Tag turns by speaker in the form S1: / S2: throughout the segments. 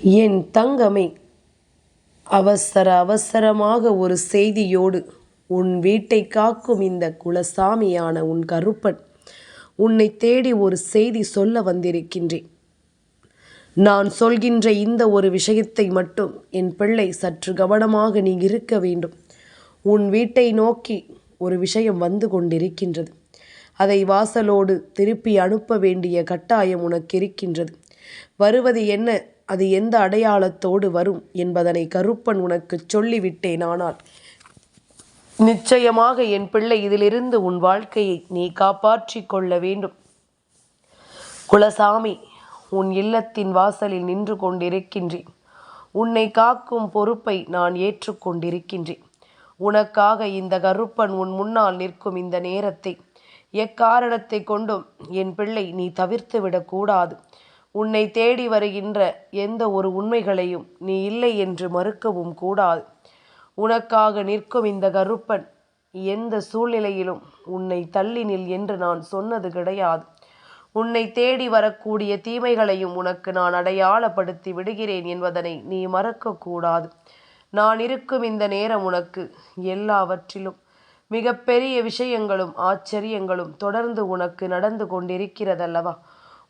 S1: என் தங்கமே, அவசரமாக ஒரு செய்தியோடு உன் வீட்டை காக்கும் இந்த குலசாமியான உன் கருப்பன் உன்னை தேடி ஒரு செய்தி சொல்ல வந்திருக்கின்றேன். நான் சொல்கின்ற இந்த ஒரு விஷயத்தை மட்டும் என் பிள்ளை சற்று கவனமாக நீ இருக்க வேண்டும். உன் வீட்டை நோக்கி ஒரு விஷயம் வந்து கொண்டிருக்கின்றது. அதை வாசலோடு திருப்பி அனுப்ப வேண்டிய கட்டாயம் உனக்கு இருக்கின்றது. வருவது என்ன, அது எந்த அடையாளத்தோடு வரும் என்பதனை கருப்பன் உனக்கு சொல்லிவிட்டேன். ஆனால் நிச்சயமாக என் பிள்ளை, இதிலிருந்து உன் வாழ்க்கையை நீ காப்பாற்றி கொள்ள வேண்டும். குலசாமி, உன் இல்லத்தின் வாசலில் நின்று கொண்டிருக்கின்றேன். உன்னை காக்கும் பொறுப்பை நான் ஏற்றுக்கொண்டிருக்கின்றேன். உனக்காக இந்த கருப்பன் உன் முன்னால் நிற்கும் இந்த நேரத்தை எக்காரணத்தை கொண்டும் என் பிள்ளை நீ தவிர்த்து விடக்கூடாது. உன்னை தேடி வருகின்ற எந்த ஒரு உண்மைகளையும் நீ இல்லை என்று மறுக்கவும் கூடாது. உனக்காக நிற்கும் இந்த கருப்பன் எந்த சூழ்நிலையிலும் உன்னை தள்ளி நில் என்று நான் சொன்னது கிடையாது. உன்னை தேடி வரக்கூடிய தீமைகளையும் உனக்கு நான் அடையாளப்படுத்தி விடுகிறேன் என்பதனை நீ மறக்கக்கூடாது. நான் இருக்கும் இந்த நேரம் உனக்கு எல்லாவற்றிலும் மிகப்பெரிய விஷயங்களும் ஆச்சரியங்களும் தொடர்ந்து உனக்கு நடந்து கொண்டிருக்கிறதல்லவா?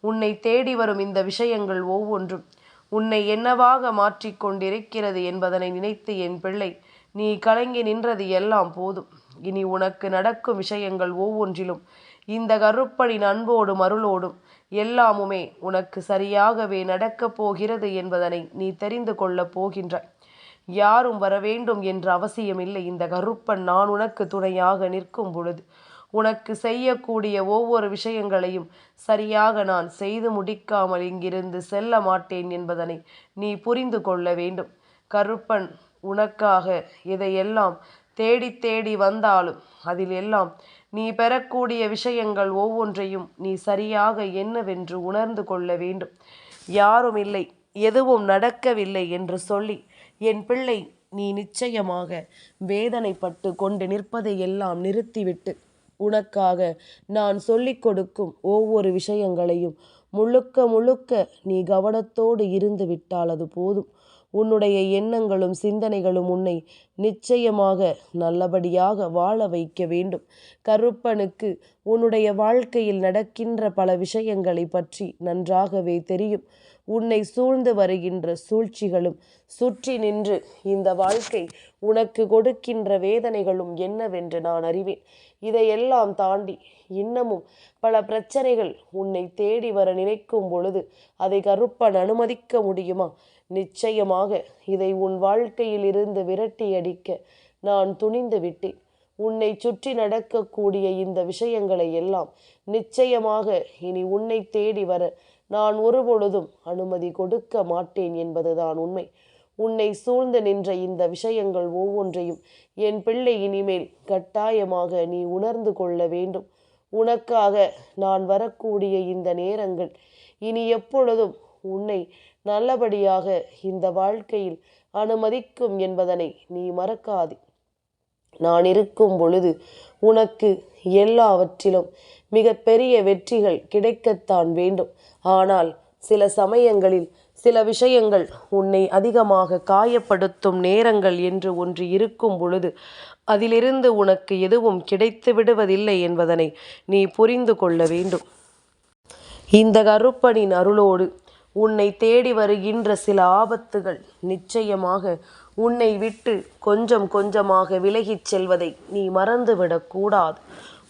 S1: உன்னை தேடி வரும் இந்த விஷயங்கள் ஒவ்வொன்றும் உன்னை என்னவாக மாற்றிக்கொண்டிருக்கிறது என்பதனை நினைத்து என் பிள்ளை நீ கலங்கி நின்றது எல்லாம் போதும். இனி உனக்கு நடக்கும் விஷயங்கள் ஒவ்வொன்றிலும் இந்த கருப்பனின் அன்போடும் அருளோடும் எல்லாமுமே உனக்கு சரியாகவே நடக்கப் போகிறது என்பதனை நீ தெரிந்து கொள்ளப் போகின்றாய். யாரும் வர வேண்டும் என்ற அவசியமில்லை. இந்த கருப்பன் நான் உனக்கு துணையாக நிற்கும் பொழுது உனக்கு செய்யக்கூடிய ஒவ்வொரு விஷயங்களையும் சரியாக நான் செய்து முடிக்காமல் இங்கிருந்து செல்ல மாட்டேன் என்பதனை நீ புரிந்து கொள்ள வேண்டும். கருப்பன் உனக்காக இதையெல்லாம் தேடி தேடி வந்தாலும் அதில் எல்லாம் நீ பெறக்கூடிய விஷயங்கள் ஒவ்வொன்றையும் நீ சரியாக என்னவென்று உணர்ந்து கொள்ள வேண்டும். யாரும் இல்லை, எதுவும் நடக்கவில்லை என்று சொல்லி என் பிள்ளை நீ நிச்சயமாக வேதனைப்பட்டு கொண்டு நிற்பதை எல்லாம் நிறுத்திவிட்டு உனக்காக நான் சொல்லிக் கொடுக்கும் ஒவ்வொரு விஷயங்களையும் முழுக்க நீ கவனத்தோடு இருந்து விட்டால் அது போதும். உன்னுடைய எண்ணங்களும் சிந்தனைகளும் உன்னை நிச்சயமாக நல்லபடியாக வாழ வைக்க வேண்டும். கருப்பனுக்கு உன்னுடைய வாழ்க்கையில் நடக்கின்ற பல விஷயங்களை பற்றி நன்றாகவே தெரியும். உன்னை சூழ்ந்து வருகின்ற சூழ்ச்சிகளும் சுற்றி நின்று இந்த வாழ்க்கை உனக்கு கொடுக்கின்ற வேதனைகளும் என்னவென்று நான் அறிவேன். இதையெல்லாம் தாண்டி இன்னமும் பல பிரச்சனைகள் உன்னை தேடி வர நினைக்கும் பொழுது அதை கருப்பன் அனுமதிக்க முடியுமா? நிச்சயமாக இதை உன் வாழ்க்கையில் இருந்து விரட்டி அடிக்க நான் துணிந்து விட்டேன். உன்னை சுற்றி நடக்கக்கூடிய இந்த விஷயங்களை எல்லாம் நிச்சயமாக இனி உன்னை தேடி வர நான் ஒருபொழுதும் அனுமதி கொடுக்க மாட்டேன் என்பதுதான் உண்மை. உன்னை சூழ்ந்து நின்ற இந்த விஷயங்கள் ஒவ்வொன்றையும் என் பிள்ளை இனிமேல் கட்டாயமாக நீ உணர்ந்து கொள்ள வேண்டும். உனக்காக நான் வரக்கூடிய இந்த நேரங்கள் இனி எப்பொழுதும் உன்னை நல்லபடியாக இந்த வாழ்க்கையில் அனுமதிக்கும் என்பதனை நீ மறக்காதே. நான் இருக்கும் பொழுது உனக்கு எல்லாவற்றிலும் மிக பெரிய வெற்றிகள் கிடைக்கத்தான் வேண்டும். ஆனால் சில சமயங்களில் சில விஷயங்கள் உன்னை அதிகமாக காயப்படுத்தும் நேரங்கள் என்று ஒன்று இருக்கும் பொழுது அதிலிருந்து உனக்கு எதுவும் கிடைத்து விடுவதில்லை என்பதனை நீ புரிந்து கொள்ள வேண்டும். இந்த கருப்பனின் அருளோடு உன்னை தேடி வருகின்ற சில ஆபத்துகள் நிச்சயமாக உன்னை விட்டு கொஞ்சம் கொஞ்சமாக விலகிச் செல்வதை நீ மறந்துவிடக்கூடாது.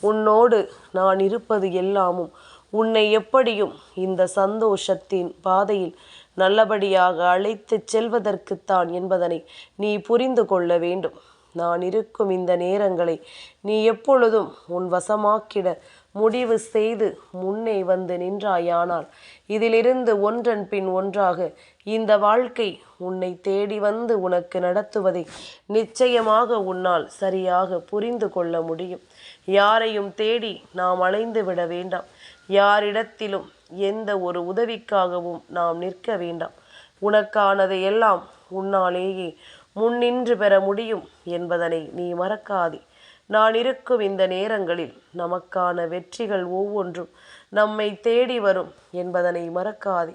S1: உன்னோடு நான் இருப்பது எல்லாமும் உன்னை எப்படியும் இந்த சந்தோஷத்தின் பாதையில் நல்லபடியாக அழைத்து செல்வதற்குத்தான் என்பதனை நீ புரிந்து கொள்ள வேண்டும். நான் இருக்கும் இந்த நேரங்களை நீ எப்பொழுதும் உன் வசமாக்கிட முடிவு செய்து முன்னே வந்து நின்றாயானால் இதிலிருந்து ஒன்றன் பின் ஒன்றாக இந்த வாழ்க்கை உன்னை தேடி வந்து உனக்கு நடத்துவதை நிச்சயமாக உன்னால் சரியாக புரிந்து கொள்ள முடியும். யாரையும் தேடி நாம் அலைந்து விட வேண்டாம். யாரிடத்திலும் எந்த ஒரு உதவிக்காகவும் நாம் நிற்க வேண்டாம். உனக்கானதை எல்லாம் உன்னாலேயே முன்னின்று பெற முடியும் என்பதனை நீ மறக்காதே. நான் இருக்கும் இந்த நேரங்களில் நமக்கான வெற்றிகள் ஒவ்வொன்றும் நம்மை தேடி வரும் என்பதனை மறக்காதே.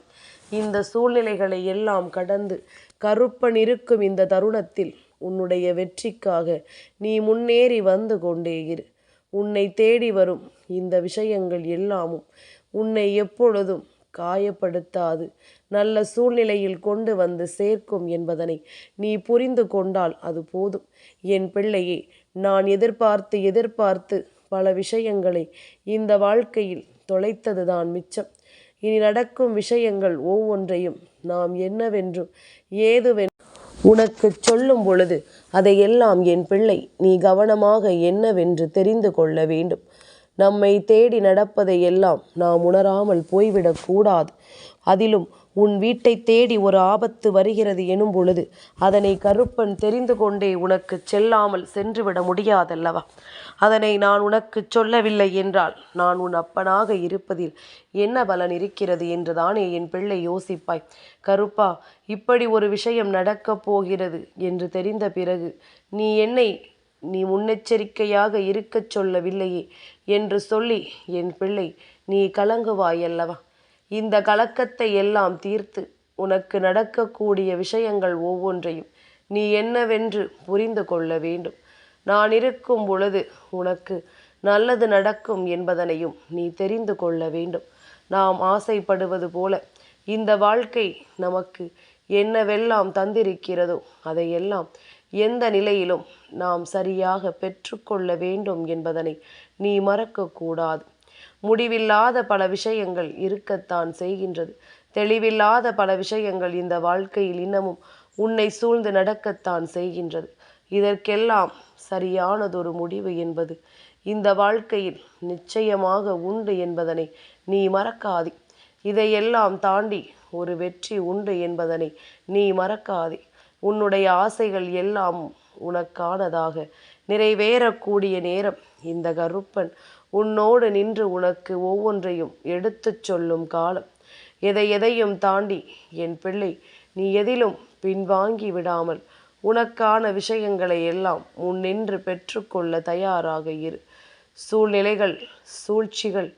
S1: இந்த சூழ்நிலைகளை எல்லாம் கடந்து கருப்பன் இருக்கும் இந்த தருணத்தில் உன்னுடைய வெற்றிக்காக நீ முன்னேறி வந்து கொண்டே இரு. உன்னை தேடி வரும் இந்த விஷயங்கள் எல்லாமும் உன்னை எப்பொழுதும் காயப்படுத்தாது, நல்ல சூழ்நிலையில் கொண்டு வந்து சேர்க்கும் என்பதனை நீ புரிந்து கொண்டால் அது போதும். என் பிள்ளையே, நான் எதிர்பார்த்து பல விஷயங்களை இந்த வாழ்க்கையில் தொலைத்ததுதான் மிச்சம். இனி நடக்கும் விஷயங்கள் ஒவ்வொன்றையும் நாம் என்னவென்றும் ஏதுவென்று உனக்கு சொல்லும் பொழுது அதையெல்லாம் என் பிள்ளை நீ கவனமாக என்னவென்று தெரிந்து கொள்ள வேண்டும். நம்மை தேடி நடப்பதை எல்லாம் நாம் உணராமல் போய்விடக்கூடாது. அதிலும் உன் வீட்டை தேடி ஒரு ஆபத்து வருகிறது எனும் பொழுது அதனை கருப்பன் தெரிந்து கொண்டே உனக்கு செல்லாமல் சென்றுவிட முடியாதல்லவா? அதனை நான் உனக்கு சொல்லவில்லை என்றால் நான் உன் அப்பனாக இருப்பதில் என்ன பலன் இருக்கிறது என்றுதானே என் பிள்ளை யோசிப்பாய். கருப்பா, இப்படி ஒரு விஷயம் நடக்கப் போகிறது என்று தெரிந்த பிறகு நீ முன்னெச்சரிக்கையாக இருக்கச் சொல்லவில்லையே என்று சொல்லி என் பிள்ளை நீ கலங்குவாயல்லவா? இந்த கலக்கத்தை எல்லாம் தீர்த்து உனக்கு நடக்கக்கூடிய விஷயங்கள் ஒவ்வொன்றையும் நீ என்னவென்று புரிந்து கொள்ள வேண்டும். நான் இருக்கும் பொழுது உனக்கு நல்லது நடக்கும் என்பதனையும் நீ தெரிந்து கொள்ள வேண்டும். நாம் ஆசைப்படுவது போல இந்த வாழ்க்கை நமக்கு என்னவெல்லாம் தந்திருக்கிறதோ அதையெல்லாம் எந்த நிலையிலும் நாம் சரியாக பெற்றுக்கொள்ள வேண்டும் என்பதனை நீ மறக்கக்கூடாது. முடிவில்லாத பல விஷயங்கள் இருக்கத்தான் செய்கின்றது. தெளிவில்லாத பல விஷயங்கள் இந்த வாழ்க்கையில் இன்னமும் உன்னை சூழ்ந்து நடக்கத்தான் செய்கின்றது. இதற்கெல்லாம் சரியானதொரு முடிவு என்பது இந்த வாழ்க்கையில் நிச்சயமாக உண்டு என்பதனை நீ மறக்காதே. இதையெல்லாம் தாண்டி ஒரு வெற்றி உண்டு என்பதனை நீ மறக்காதே. உன்னுடைய ஆசைகள் எல்லாம் உனக்கானதாக நிறைவேறக்கூடிய நேரம் இந்த கருப்பன் உன்னோடு நின்று உனக்கு ஒவ்வொன்றையும் எடுத்துச் சொல்லும் காலம். எதையும் தாண்டி என் பிள்ளை நீ எதிலும் பின்வாங்கி விடாமல் உனக்கான விஷயங்களை எல்லாம் முன்னின்று பெற்றுக்கொள்ள தயாராக இரு. சூழ்நிலைகள், சூழ்ச்சிகள்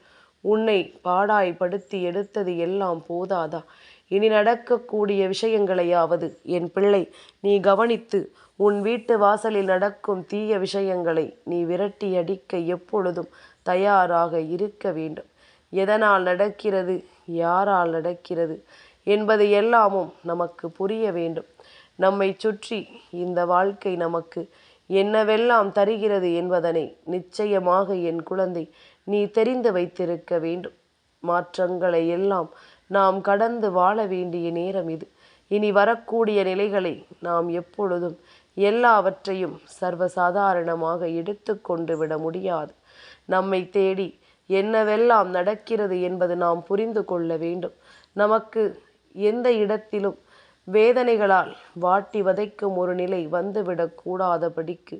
S1: உன்னை பாடாய்படுத்தி எடுத்தது எல்லாம் போதாதா? இனி நடக்கக்கூடிய விஷயங்களையாவது என் பிள்ளை நீ கவனித்து உன் வீட்டு வாசலில் நடக்கும் தீய விஷயங்களை நீ விரட்டி அடிக்க எப்பொழுதும் தயாராக இருக்க வேண்டும். எதனால் நடக்கிறது, யாரால் நடக்கிறது என்பது எல்லாமும் நமக்கு புரிய வேண்டும். நம்மை சுற்றி இந்த வாழ்க்கை நமக்கு என்னவெல்லாம் தருகிறது என்பதனை நிச்சயமாக என் குழந்தை நீ தெரிந்து வைத்திருக்க வேண்டும். மாற்றங்களை எல்லாம் நாம் கடந்து வாழ வேண்டிய நேரம் இது. இனி வரக்கூடிய நிலைகளை நாம் எப்பொழுதும் எல்லாவற்றையும் சர்வசாதாரணமாக எடுத்து கொண்டு விட முடியாது. நம்மை தேடி என்னவெல்லாம் நடக்கிறது என்பது நாம் புரிந்து கொள்ள வேண்டும். நமக்கு எந்த இடத்திலும் வேதனைகளால் வாட்டி வதைக்கும் ஒரு நிலை வந்துவிடக் கூடாதபடிக்கு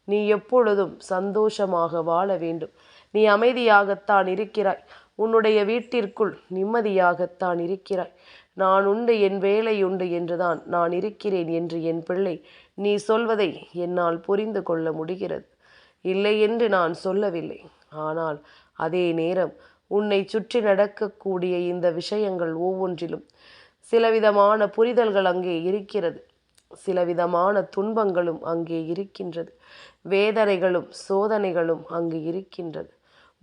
S1: நீ எப்பொழுதும் சந்தோஷமாக வாழ வேண்டும். நீ அமைதியாகத்தான் இருக்கிறாய். உன்னுடைய வீட்டிற்குள் நிம்மதியாகத்தான் இருக்கிறாய். நான் உண்டு, என் வேலை உண்டு என்றுதான் நான் இருக்கிறேன் என்று என் பிள்ளை நீ சொல்வதை என்னால் புரிந்து கொள்ள முடிகிறது. இல்லை என்று நான் சொல்லவில்லை. ஆனால் அதே நேரம் உன்னை சுற்றி நடக்கக்கூடிய இந்த விஷயங்கள் ஒவ்வொன்றிலும் சிலவிதமான புரிதல்கள் அங்கே இருக்கிறது. சிலவிதமான துன்பங்களும் அங்கே இருக்கின்றது. வேதனைகளும் சோதனைகளும் அங்கு இருக்கின்றது.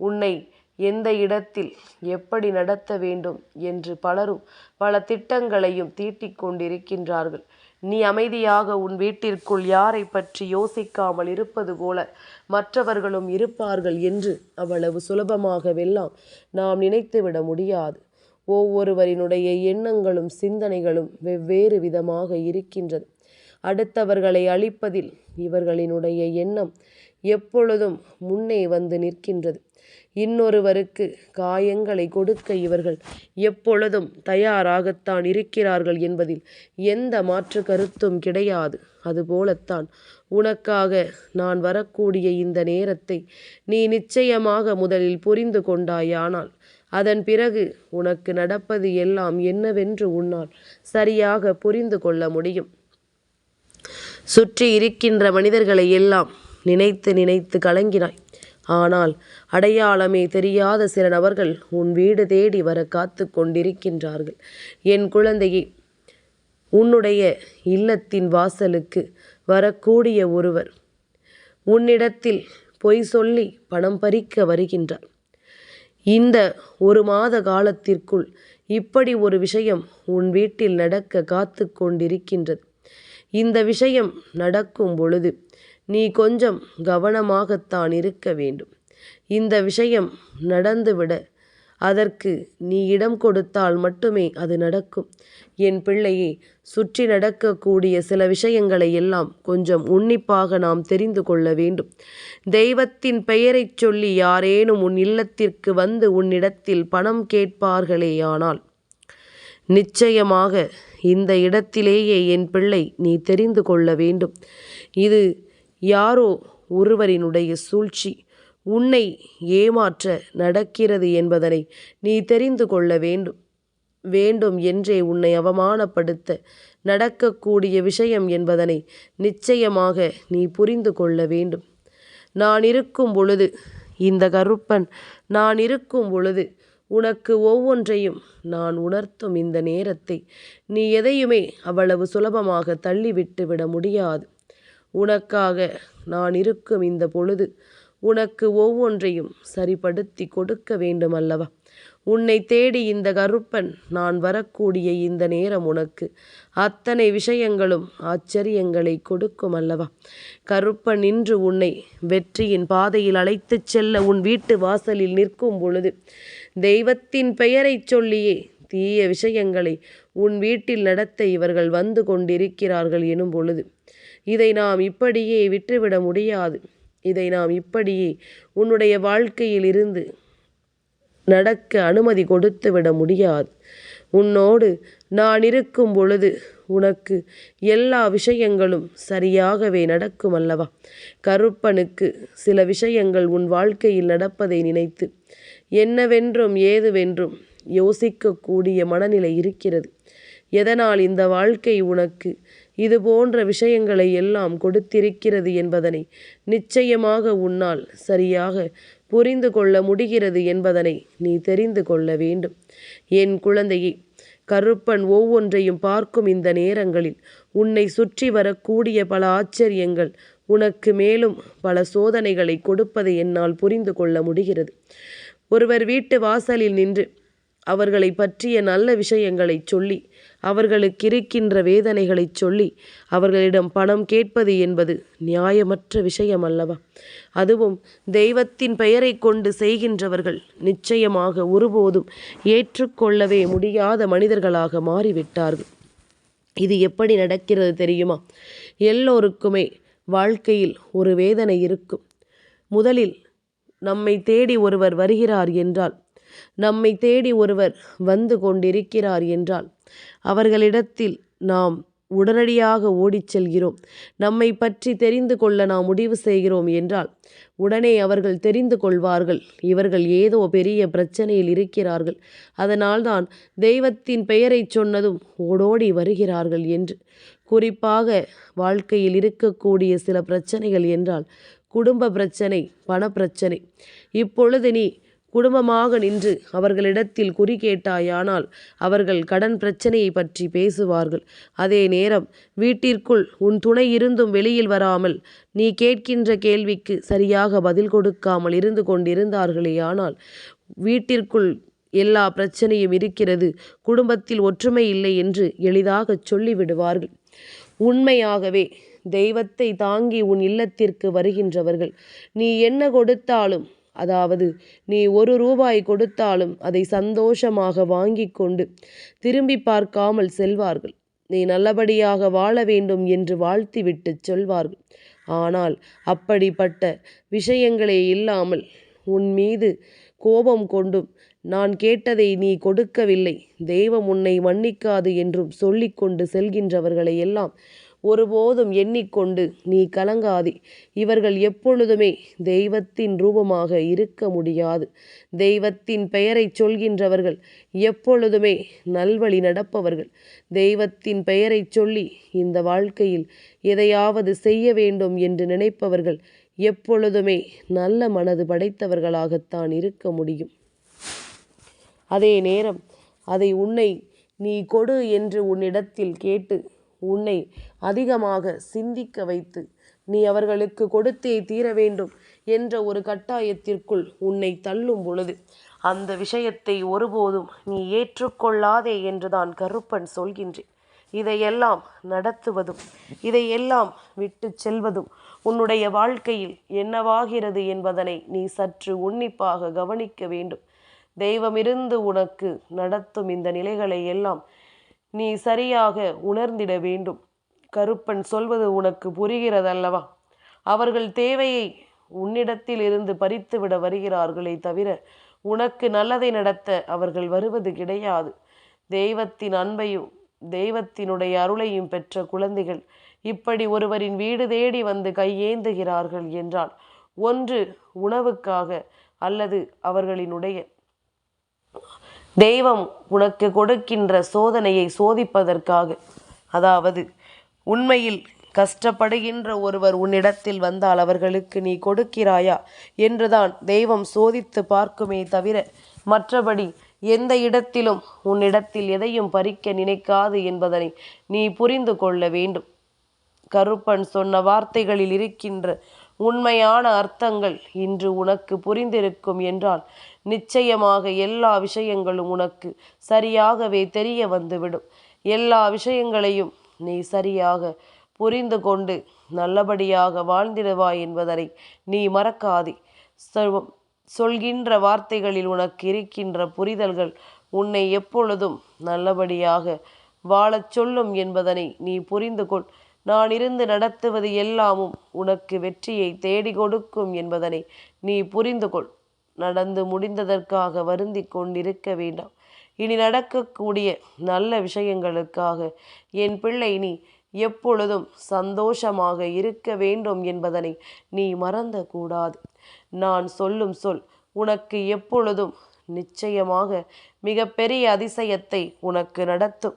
S1: உன்னை எந்த இடத்தில் எப்படி நடத்த வேண்டும் என்று பலரும் பல திட்டங்களையும் தீட்டிக் கொண்டிருக்கின்றார்கள். நீ அமைதியாக உன் வீட்டிற்குள் யாரை பற்றி யோசிக்காமல் இருப்பது போல மற்றவர்களும் இருப்பார்கள் என்று அவ்வளவு சுலபமாகவெல்லாம் நாம் நினைத்துவிட முடியாது. ஒவ்வொருவரினுடைய எண்ணங்களும் சிந்தனைகளும் வெவ்வேறு விதமாக இருக்கின்றது. அடுத்தவர்களை அழிப்பதில் இவர்களினுடைய எண்ணம் எப்பொழுதும் முன்னே வந்து நிற்கின்றது. இன்னொருவருக்கு காயங்களை கொடுக்க இவர்கள் எப்பொழுதும் தயாராகத்தான் இருக்கிறார்கள் என்பதில் எந்த மாற்று கருத்தும் கிடையாது. அதுபோலத்தான் உனக்காக நான் வரக்கூடிய இந்த நேரத்தை நீ நிச்சயமாக முதலில் புரிந்து கொண்டாயானால் அதன் பிறகு உனக்கு நடப்பது எல்லாம் என்னவென்று உன்னால் சரியாக புரிந்து கொள்ள முடியும். சுற்றி இருக்கின்ற மனிதர்களை எல்லாம் நினைத்து நினைத்து கலங்கினாய். ஆனால் அடையாளமே தெரியாத சில நபர்கள் உன் வீடு தேடி வர காத்து கொண்டிருக்கின்றார்கள். என் குழந்தையே, உன்னுடைய இல்லத்தின் வாசலுக்கு வரக்கூடிய ஒருவர் உன்னிடத்தில் பொய் சொல்லி பணம் பறிக்க வருகின்றார். இந்த 1 மாத காலத்திற்குள் இப்படி ஒரு விஷயம் உன் வீட்டில் நடக்க காத்து கொண்டிருக்கின்றது. இந்த விஷயம் நடக்கும் பொழுது நீ கொஞ்சம் கவனமாகத்தான் இருக்க வேண்டும். இந்த விஷயம் நடந்துவிட அதற்கு நீ இடம் கொடுத்தால் மட்டுமே அது நடக்கும். என் பிள்ளையே, சுற்றி நடக்கக்கூடிய சில விஷயங்களை எல்லாம் கொஞ்சம் உன்னிப்பாக நாம் தெரிந்து கொள்ள வேண்டும். தெய்வத்தின் பெயரைச் சொல்லி யாரேனும் உன் இல்லத்திற்கு வந்து உன்னிடத்தில் பணம் கேட்பார்களேயானால் நிச்சயமாக இந்த இடத்திலேயே என் பிள்ளை நீ தெரிந்து கொள்ள வேண்டும். இது யாரோ ஒருவரினுடைய சூழ்ச்சி உன்னை ஏமாற்ற நடக்கிறது என்பதனை நீ தெரிந்து கொள்ள வேண்டும் என்றே உன்னை அவமானப்படுத்த நடக்கக்கூடிய விஷயம் என்பதனை நிச்சயமாக நீ புரிந்து கொள்ள வேண்டும். நான் இருக்கும் பொழுது, இந்த கருப்பன் நான் இருக்கும் பொழுது உனக்கு ஒவ்வொன்றையும் நான் உணர்த்தும் இந்த நேரத்தை நீ எதையுமே அவ்வளவு சுலபமாக தள்ளிவிட்டு விட முடியாது. உனக்காக நான் இருக்கும் இந்த பொழுது உனக்கு ஒவ்வொன்றையும் சரிப்படுத்தி கொடுக்க வேண்டும் அல்லவா? உன்னை தேடி இந்த கருப்பன் நான் வரக்கூடிய இந்த நேரம் உனக்கு அத்தனை விஷயங்களும் ஆச்சரியங்களை கொடுக்கும் அல்லவா? கருப்பன் இன்று உன்னை வெற்றியின் பாதையில் அழைத்துச் செல்ல உன் வீட்டு வாசலில் நிற்கும் பொழுது தெய்வத்தின் பெயரை சொல்லியே தீய விஷயங்களை உன் வீட்டில் நடத்த இவர்கள் வந்து கொண்டிருக்கிறார்கள் எனும் பொழுது இதை நாம் இப்படியே விட்டுவிட முடியாது. இதை நாம் இப்படியே உன்னுடைய வாழ்க்கையில் இருந்து நடக்க அனுமதி கொடுத்து விட முடியாது. உன்னோடு நான் இருக்கும் பொழுது உனக்கு எல்லா விஷயங்களும் சரியாகவே நடக்கும் அல்லவா? கருப்பனுக்கு சில விஷயங்கள் உன் வாழ்க்கையில் நடப்பதை நினைத்து என்னவென்றும் ஏதுவென்றும் யோசிக்கக்கூடிய மனநிலை இருக்கிறது. எதனால் இந்த வாழ்க்கை உனக்கு இது போன்ற விஷயங்களை எல்லாம் கொடுத்திருக்கிறது என்பதனை நிச்சயமாக உன்னால் சரியாக புரிந்து கொள்ள முடிகிறது என்பதனை நீ தெரிந்து கொள்ள வேண்டும். என் குழந்தையே, கருப்பன் ஒவ்வொன்றையும் பார்க்கும் இந்த நேரங்களில் உன்னை சுற்றி வரக்கூடிய பல ஆச்சரியங்கள் உனக்கு மேலும் பல சோதனைகளை கொடுப்பதை என்னால் புரிந்து கொள்ள முடிகிறது. ஒருவர் வீட்டு வாசலில் நின்று அவர்களை பற்றிய நல்ல விஷயங்களை சொல்லி அவர்களுக்கு இருக்கின்ற வேதனைகளை சொல்லி அவர்களிடம் பணம் கேட்பது என்பது நியாயமற்ற விஷயம் அல்லவா? அதுவும் தெய்வத்தின் பெயரை கொண்டு செய்கின்றவர்கள் நிச்சயமாக ஒருபோதும் ஏற்றுக்கொள்ளவே முடியாத மனிதர்களாக மாறிவிட்டார்கள். இது எப்படி நடக்கிறது தெரியுமா? எல்லோருக்குமே வாழ்க்கையில் ஒரு வேதனை இருக்கும். முதலில் நம்மை தேடி ஒருவர் வருகிறார் என்றால், நம்மை தேடி ஒருவர் வந்து கொண்டிருக்கிறார் என்றால் அவர்களிடத்தில் நாம் உடனடியாக ஓடிச் செல்கிறோம். நம்மை பற்றி தெரிந்து கொள்ள நாம் முடிவு செய்கிறோம் என்றால் உடனே அவர்கள் தெரிந்து கொள்வார்கள், இவர்கள் ஏதோ பெரிய பிரச்சனையில் இருக்கிறார்கள், அதனால்தான் தெய்வத்தின் பெயரை சொன்னதும் ஓடோடி வருகிறார்கள் என்று. குறிப்பாக வாழ்க்கையில் இருக்கக்கூடிய சில பிரச்சனைகள் என்றால் குடும்ப பிரச்சனை, பணப்பிரச்சனை. இப்பொழுது நீ குடும்பமாக நின்று அவர்களிடத்தில் குறி கேட்டாயானால் அவர்கள் கடன் பிரச்சனையை பற்றி பேசுவார்கள். அதே நேரம் வீட்டிற்குள் உன் துணை இருந்தும் வெளியில் வராமல் நீ கேட்கின்ற கேள்விக்கு சரியாக பதில் கொடுக்காமல் இருந்து கொண்டிருந்தார்களேயானால் வீட்டிற்குள் எல்லா பிரச்சனையும் இருக்கிறது, குடும்பத்தில் ஒற்றுமை இல்லை என்று எளிதாக சொல்லிவிடுவார்கள். உண்மையாகவே தெய்வத்தை தாங்கி உன் இல்லத்திற்கு வருகின்றவர்கள் நீ என்ன கொடுத்தாலும், அதாவது நீ 1 ரூபாய் கொடுத்தாலும் அதை சந்தோஷமாக வாங்கி கொண்டு திரும்பி பார்க்காமல் செல்வார்கள். நீ நல்லபடியாக வாழ வேண்டும் என்று வாழ்த்திவிட்டு சொல்வார்கள். ஆனால் அப்படிப்பட்ட விஷயங்களே இல்லாமல் உன் மீது கோபம் கொண்டும் நான் கேட்டதை நீ கொடுக்கவில்லை, தெய்வம் உன்னை மன்னிக்காது என்றும் சொல்லிக்கொண்டு செல்கின்றவர்களை எல்லாம் ஒருபோதும் எண்ணிக்கொண்டு நீ கலங்காதே. இவர்கள் எப்பொழுதுமே தெய்வத்தின் ரூபமாக இருக்க முடியாது. தெய்வத்தின் பெயரை சொல்கின்றவர்கள் எப்பொழுதுமே நல்வழி நடப்பவர்கள். தெய்வத்தின் பெயரை சொல்லி இந்த வாழ்க்கையில் எதையாவது செய்ய வேண்டும் என்று நினைப்பவர்கள் எப்பொழுதுமே நல்ல மனது படைத்தவர்களாகத்தான் இருக்க முடியும். அதே நேரம் அதை உன்னை நீ கொடு என்று உன்னிடத்தில் கேட்டு உன்னை அதிகமாக சிந்திக்க வைத்து நீ அவர்களுக்கு கொடுத்தே தீர வேண்டும் என்ற ஒரு கட்டாயத்திற்குள் உன்னை தள்ளும் பொழுது அந்த விஷயத்தை ஒருபோதும் நீ ஏற்றுக்கொள்ளாதே என்றுதான் கருப்பன் சொல்கின்றேன். இதையெல்லாம் நடத்துவதும் இதையெல்லாம் விட்டு செல்வதும் உன்னுடைய வாழ்க்கையில் என்னவாகிறது என்பதனை நீ சற்று உன்னிப்பாக கவனிக்க வேண்டும். தெய்வமிருந்து உனக்கு நடத்தும் இந்த நிலைகளை எல்லாம் நீ சரியாக உணர்ந்திட வேண்டும். கருப்பன் சொல்வது உனக்கு புரிகிறதல்லவா? அவர்கள் தேவையை உன்னிடத்தில் இருந்து பறித்துவிட வருகிறார்களே தவிர உனக்கு நல்லதை நடத்த அவர்கள் வருவது கிடையாது. தெய்வத்தின் அன்பையும் தெய்வத்தினுடைய அருளையும் பெற்ற குழந்தைகள் இப்படி ஒருவரின் வீடு தேடி வந்து கையேந்துகிறார்கள் என்றால் ஒன்று உணவுக்காக அல்லது அவர்களினுடைய தெய்வம் உனக்கு கொடுக்கின்ற சோதனையை சோதிப்பதற்காக. அதாவது உண்மையில் கஷ்டப்படுகின்ற ஒருவர் உன்னிடத்தில் வந்தால் அவர்களுக்கு நீ கொடுக்கிறாயா என்றுதான் தெய்வம் சோதித்து பார்க்குமே தவிர மற்றபடி எந்த இடத்திலும் உன்னிடத்தில் எதையும் பறிக்க நினைக்காது என்பதனை நீ புரிந்து கொள்ள வேண்டும். கருப்பன் சொன்ன வார்த்தைகளில் இருக்கின்ற உண்மையான அர்த்தங்கள் இன்று உனக்கு புரிந்திருக்கும் என்றால் நிச்சயமாக எல்லா விஷயங்களும் உனக்கு சரியாகவே தெரிய வந்துவிடும். எல்லா விஷயங்களையும் நீ சரியாக புரிந்து கொண்டு நல்லபடியாக வாழ்ந்திடுவாய் என்பதனை நீ மறக்காதே. சொல்கின்ற வார்த்தைகளில் உனக்கு இருக்கின்ற புரிதல்கள் உன்னை எப்பொழுதும் நல்லபடியாக வாழச் சொல்லும் என்பதனை நீ புரிந்து கொள். நான் இருந்து நடத்துவது எல்லாமும் உனக்கு வெற்றியை தேடி கொடுக்கும் என்பதனை நீ புரிந்து கொள். நடந்து முடிந்ததற்காக வருந்தி கொண்டிருக்க வேண்டாம். இனி நடக்கக்கூடிய நல்ல விஷயங்களுக்காக என் பிள்ளை நீ எப்பொழுதும் சந்தோஷமாக இருக்க வேண்டும் என்பதனை நீ மறந்த கூடாது. நான் சொல்லும் சொல் உனக்கு எப்பொழுதும் நிச்சயமாக மிகப்பெரிய அதிசயத்தை உனக்கு நடத்தும்.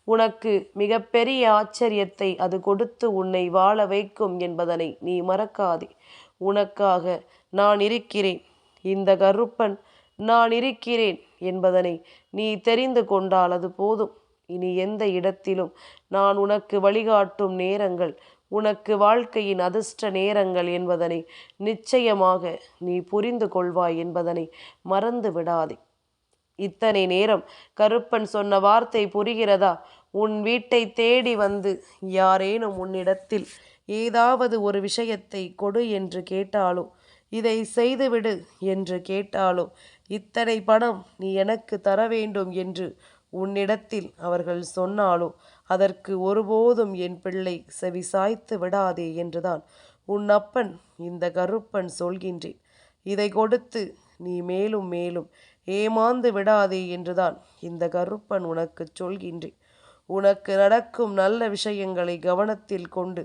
S1: உனக்கு மிகப்பெரிய ஆச்சரியத்தை அது கொடுத்து உன்னை வாழ வைக்கும் என்பதனை நீ மறக்காதே. உனக்காக நான் இருக்கிறேன், இந்த கருப்பன் நான் இருக்கிறேன் என்பதனை நீ தெரிந்து கொண்டால் அது போதும். இனி எந்த இடத்திலும் நான் உனக்கு வழிகாட்டும் நேரங்கள் உனக்கு வாழ்க்கையின் அதிர்ஷ்ட நேரங்கள் என்பதனை நிச்சயமாக நீ புரிந்து கொள்வாய் என்பதனை மறந்து விடாதே. இத்தனை நேரம் கருப்பன் சொன்ன வார்த்தை புரிகிறதா? உன் வீட்டை தேடி வந்து யாரேனும் உன்னிடத்தில் ஏதாவது ஒரு விஷயத்தை கொடு என்று கேட்டாலோ இதை செய்துவிடு என்று கேட்டாலோ இத்தனை பணம் நீ எனக்கு தர வேண்டும் என்று உன்னிடத்தில் அவர்கள் சொன்னாலோ அதற்கு ஒருபோதும் என் பிள்ளை செவி சாய்த்து விடாதே என்றுதான் உன் அப்பன் இந்த கருப்பன் சொல்கின்றேன். இதை கொடுத்து நீ மேலும் மேலும் ஏமாந்து விடாதே என்றுதான் இந்த கருப்பன் உனக்கு சொல்கின்றேன். உனக்கு நடக்கும் நல்ல விஷயங்களை கவனத்தில் கொண்டு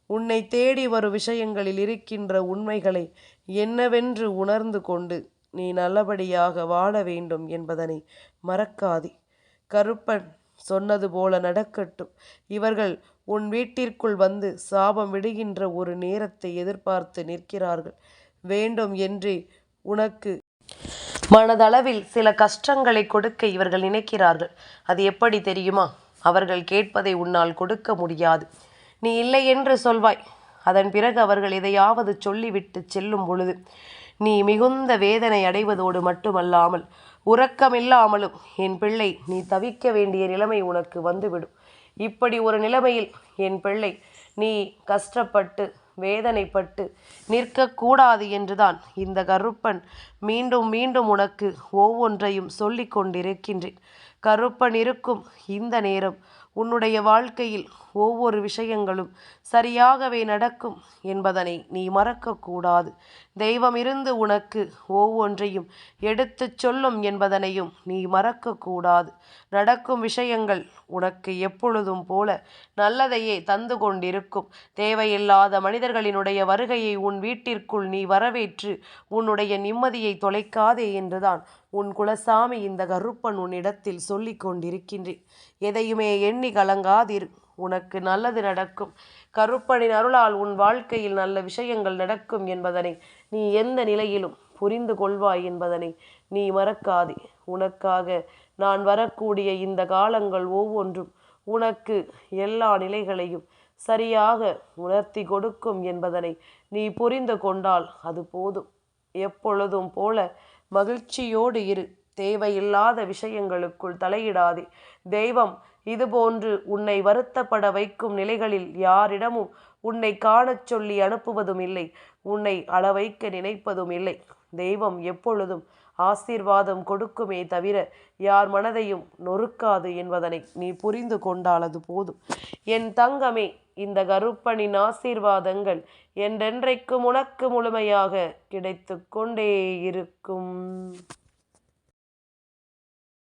S1: உன்னை தேடி வரும் விஷயங்களில் இருக்கின்ற உண்மைகளை என்னவென்று உணர்ந்து கொண்டு நீ நல்லபடியாக வாழ வேண்டும் என்பதனை மறக்காதே. கருப்பன் சொன்னது போல நடக்கட்டும். இவர்கள் உன் வீட்டிற்குள் வந்து சாபம் விடுகின்ற ஒரு நேரத்தை எதிர்பார்த்து நிற்கிறார்கள். வேண்டும் என்றே உனக்கு மனதளவில் சில கஷ்டங்களை கொடுக்க இவர்கள் நினைக்கிறார்கள். அது எப்படி தெரியுமா? அவர்கள் கேட்பதை உன்னால் கொடுக்க முடியாது. நீ இல்லை என்று சொல்வாய். அதன் பிறகு அவர்கள் எதையாவது சொல்லிவிட்டு செல்லும் பொழுது நீ மிகுந்த வேதனை அடைவதோடு மட்டுமல்லாமல் உறக்கமில்லாமலும் என் பிள்ளை நீ தவிக்க வேண்டிய நிலைமை உனக்கு வந்துவிடும். இப்படி ஒரு நிலைமையில் என் பிள்ளை நீ கஷ்டப்பட்டு வேதனைப்பட்டு நிற்கக்கூடாது என்றுதான் இந்த கருப்பன் மீண்டும் மீண்டும் உனக்கு ஒவ்வொன்றையும் சொல்லி கொண்டிருக்கின்றேன். கருப்பன் இருக்கும் இந்த நேரம் உன்னுடைய வாழ்க்கையில் ஒவ்வொரு விஷயங்களும் சரியாகவே நடக்கும் என்பதனை நீ மறக்கக்கூடாது. தெய்வம் இருந்து உனக்கு ஒவ்வொன்றையும் எடுத்து சொல்லும் என்பதனையும் நீ மறக்கக்கூடாது. நடக்கும் விஷயங்கள் உனக்கு எப்பொழுதும் போல நல்லதையே தந்து கொண்டிருக்கும். தேவையில்லாத மனிதர்களினுடைய வருகையை உன் வீட்டிற்குள் நீ வரவேற்று உன்னுடைய நிம்மதியை தொலைக்காதே என்றுதான் உன் குலசாமி இந்த கருப்பன் உன்னிடத்தில் சொல்லி கொண்டிருக்கின்றேன். எதையுமே எண்ணி கலங்காதிரு. உனக்கு நல்லது நடக்கும். கருப்பனின் அருளால் உன் வாழ்க்கையில் நல்ல விஷயங்கள் நடக்கும் என்பதனை நீ எந்த நிலையிலும் புரிந்து கொள்வாய் என்பதனை நீ மறக்காதே. உனக்காக நான் வரக்கூடிய இந்த காலங்கள் ஒவ்வொன்றும் உனக்கு எல்லா நிலைகளையும் சரியாக உணர்த்தி கொடுக்கும் என்பதனை நீ புரிந்து கொண்டால் அது போதும். எப்பொழுதும் போல மகிழ்ச்சியோடு இரு. தேவையில்லாத விஷயங்களுக்குள் தலையிடாதே. தெய்வம் இதுபோன்று உன்னை வருத்தப்பட வைக்கும் நிலைகளில் யாரிடமும் உன்னை காணச் சொல்லி அனுப்புவதும் இல்லை, உன்னை அளவைக்க நினைப்பதும் இல்லை. தெய்வம் எப்பொழுதும் ஆசீர்வாதம் கொடுக்குமே தவிர யார் மனதையும் நொறுக்காது என்பதனை நீ புரிந்து கொண்டால் அது போதும். என் தங்கமே, இந்த கருப்பனின் ஆசீர்வாதங்கள் என்றென்றைக்கும் உனக்கு முழுமையாக கிடைத்து கொண்டே இருக்கும்.